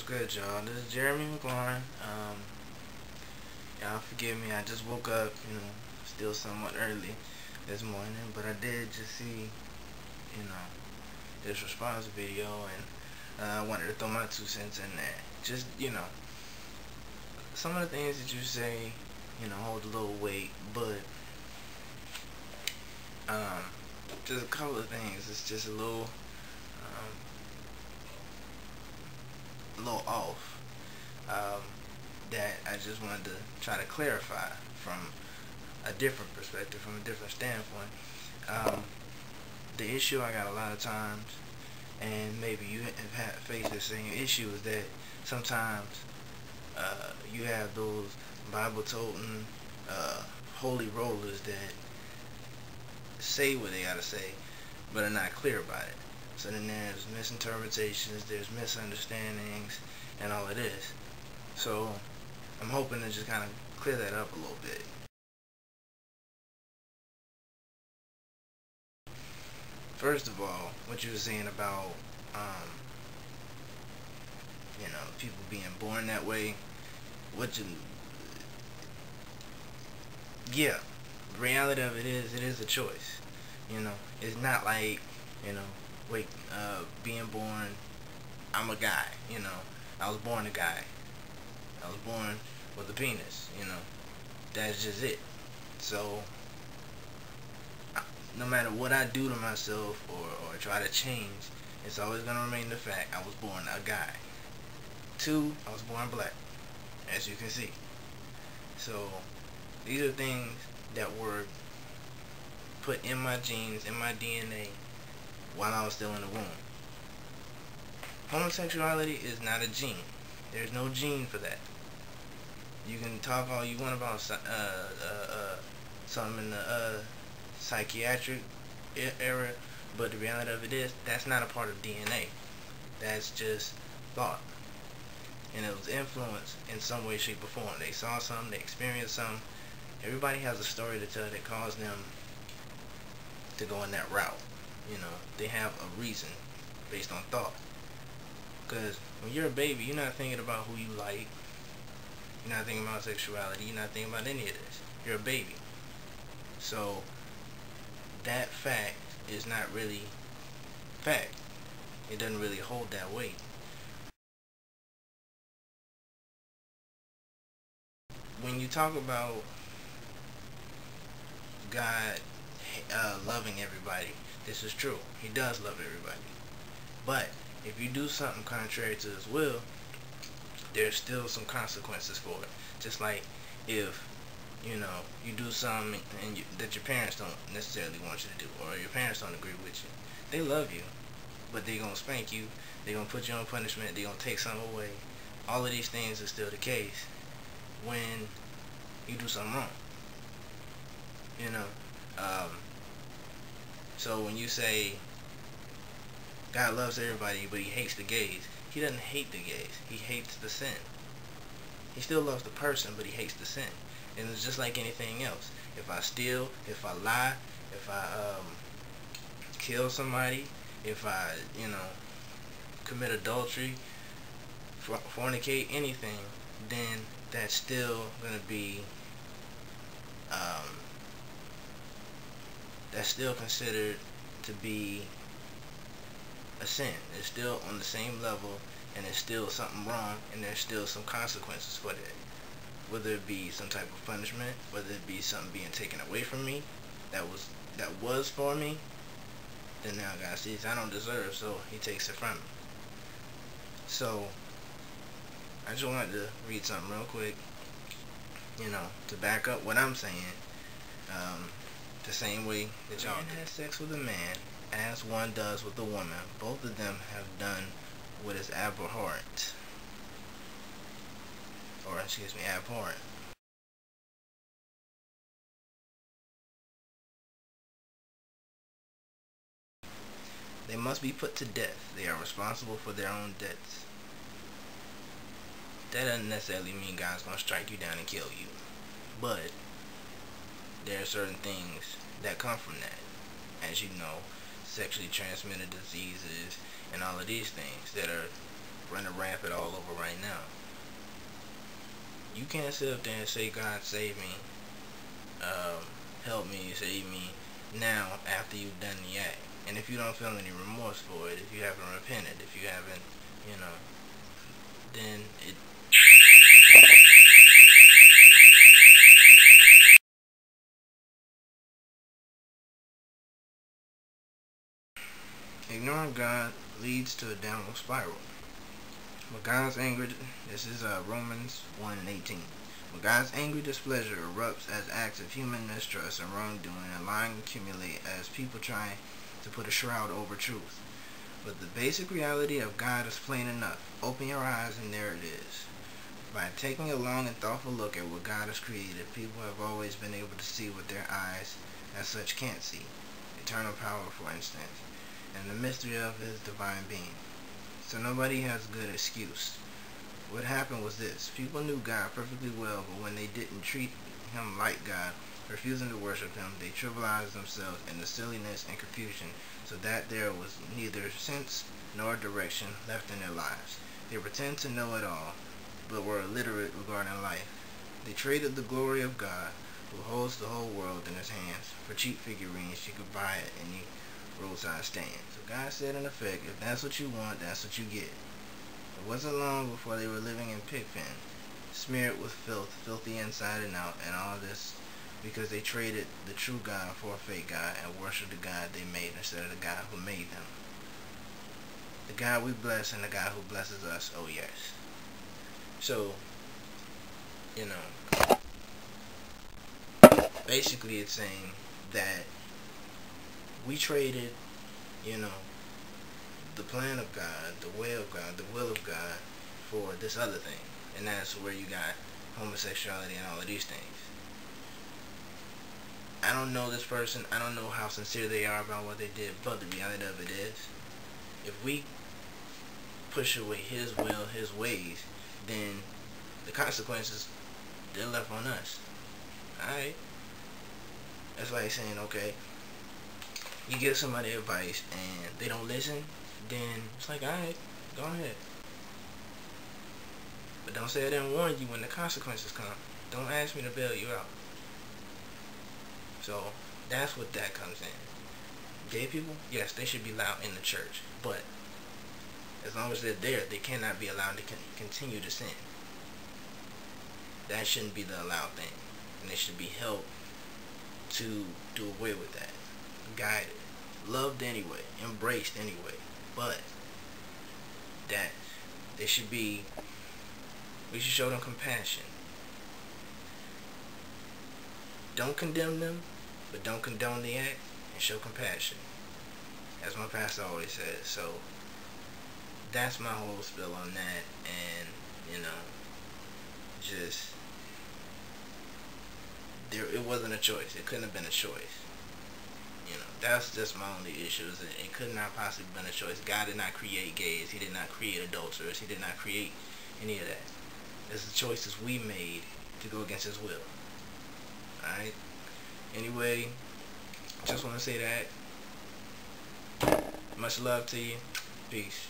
What's good, y'all? This is Jeremy McGowans. Y'all forgive me. I just woke up, still somewhat early this morning, but I did just see, this response video, and I wanted to throw my 2 cents in there. Just, some of the things that you say, hold a little weight, but just a couple of things. It's just a little off, that I just wanted to try to clarify from a different perspective, from a different standpoint. The issue I got a lot of times, and maybe you have faced the same issue, is that sometimes you have those Bible-toting holy rollers that say what they gotta say, but are not clear about it. So then there's misinterpretations, there's misunderstandings, and all of this. So I'm hoping to just kind of clear that up a little bit. First of all, what you were saying about people being born that way, yeah, the reality of it is a choice. It's not like, being born, I'm a guy, I was born a guy. I was born with a penis, that's just it. So, no matter what I do to myself or try to change, it's always going to remain the fact I was born a guy. 2, I was born black, as you can see. So, these are things that were put in my genes, in my DNA, while I was still in the womb. Homosexuality is not a gene. There's no gene for that. You can talk all you want about something in the psychiatric era, but the reality of it is that's not a part of DNA. That's just thought. And it was influenced in some way, shape, or form. They saw something, they experienced something. Everybody has a story to tell that caused them to go in that route. They have a reason based on thought. Because when you're a baby, you're not thinking about who you like. You're not thinking about sexuality. You're not thinking about any of this. You're a baby. So that fact is not really fact. It doesn't really hold that weight. When you talk about God loving everybody, this is true. He does love everybody. But if you do something contrary to his will, there's still some consequences for it. Just like if you do something that your parents don't necessarily want you to do, or your parents don't agree with you. They love you, but they're going to spank you, they're going to put you on punishment, they're going to take something away. All of these things are still the case when you do something wrong. So when you say God loves everybody, but he hates the gays, he doesn't hate the gays. He hates the sin. He still loves the person, but he hates the sin. And it's just like anything else. If I steal, if I lie, if I kill somebody, if I, commit adultery, fornicate, anything, then that's still going to be, that's still considered to be a sin. It's still on the same level, and it's still something wrong, and there's still some consequences for that. Whether it be some type of punishment, whether it be something being taken away from me that was for me, then now God sees I don't deserve, so he takes it from me. So I just wanted to read something real quick, to back up what I'm saying. The same way that y'all had sex with a man as one does with a woman, both of them have done what is abhorrent. Abhorrent. They must be put to death. They are responsible for their own deaths. That doesn't necessarily mean God's going to strike you down and kill you. But there are certain things that come from that. As you know, sexually transmitted diseases and all of these things that are running rampant all over right now. You can't sit up there and say, God save me, help me, save me, now after you've done the act. And if you don't feel any remorse for it, if you haven't repented, if you haven't, then it... Ignoring God leads to a downward spiral. When God's anger, this is Romans 1:18. When God's angry displeasure erupts as acts of human mistrust and wrongdoing, and lying accumulate as people try to put a shroud over truth. But the basic reality of God is plain enough. Open your eyes and there it is. By taking a long and thoughtful look at what God has created, people have always been able to see what their eyes as such can't see. Eternal power, for instance, and the mystery of his divine being. So nobody has a good excuse. What happened was this. People knew God perfectly well, but when they didn't treat him like God, refusing to worship him, they trivialized themselves into silliness and confusion, so that there was neither sense nor direction left in their lives. They pretend to know it all, but were illiterate regarding life. They traded the glory of God, who holds the whole world in his hands, for cheap figurines you could buy at any roadside stand. So God said in effect, if that's what you want, that's what you get. It wasn't long before they were living in pig pen, smeared with filth, filthy inside and out, and all this because they traded the true God for a fake God and worshipped the God they made instead of the God who made them. The God we bless and the God who blesses us, oh yes. So, basically it's saying that we traded, the plan of God, the way of God, the will of God for this other thing. And that's where you got homosexuality and all of these things. I don't know this person. I don't know how sincere they are about what they did. But the reality of it is, if we push away his will, his ways, then the consequences, they're left on us. Alright? That's like saying, okay, you give somebody advice and they don't listen, then it's like, alright, go ahead. But don't say I didn't warn you when the consequences come. Don't ask me to bail you out. So, that's what that comes in. Gay people, yes, they should be allowed in the church. But, as long as they're there, they cannot be allowed to continue to sin. That shouldn't be the allowed thing. And they should be helped to do away with that. Guided. Loved anyway. Embraced anyway. But, that they should be, we should show them compassion. Don't condemn them, but don't condone the act, and show compassion. As my pastor always says. So, that's my whole spill on that, and, just, it wasn't a choice. It couldn't have been a choice. That's just my only issue, is that it could not possibly have been a choice. God did not create gays. He did not create adulterers. He did not create any of that. It's the choices we made to go against his will. Alright? Anyway, just want to say that. Much love to you. Peace.